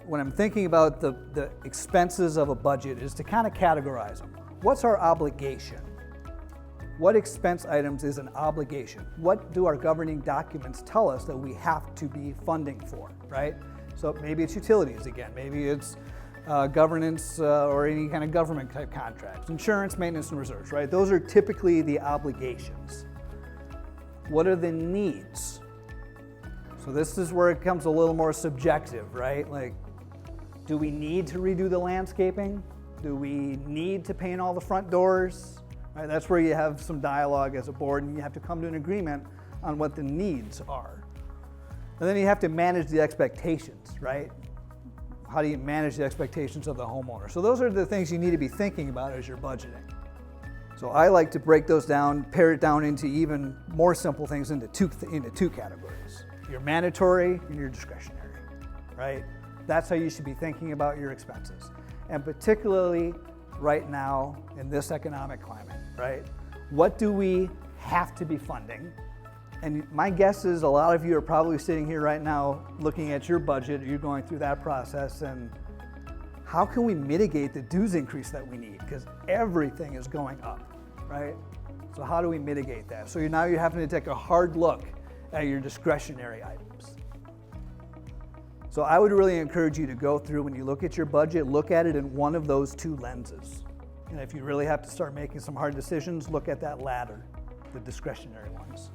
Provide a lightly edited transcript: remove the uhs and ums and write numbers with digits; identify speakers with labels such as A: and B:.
A: when I'm thinking about the expenses of a budget is to kind of categorize them. What's our obligation? What expense items is an obligation? What do our governing documents tell us that we have to be funding for, right? So maybe it's utilities again, maybe it's governance or any kind of government type contracts, insurance, maintenance, and reserves, right? Those are typically the obligations. What are the needs? So this is where it becomes a little more subjective, right? Like, do we need to redo the landscaping? Do we need to paint all the front doors? Right, that's where you have some dialogue as a board and you have to come to an agreement on what the needs are. And then you have to manage the expectations, right? How do you manage the expectations of the homeowner? So those are the things you need to be thinking about as you're budgeting. So I like to break those down, pare it down into even more simple things into two categories. Your mandatory and your discretionary, right? That's how you should be thinking about your expenses. And particularly right now in this economic climate, right? What do we have to be funding? And my guess is a lot of you are probably sitting here right now looking at your budget, you're going through that process, and how can we mitigate the dues increase that we need? Because everything is going up, right? So how do we mitigate that? So now you're having to take a hard look at your discretionary items. So I would really encourage you to go through, when you look at your budget, look at it in one of those two lenses. And if you really have to start making some hard decisions, look at that latter, the discretionary ones.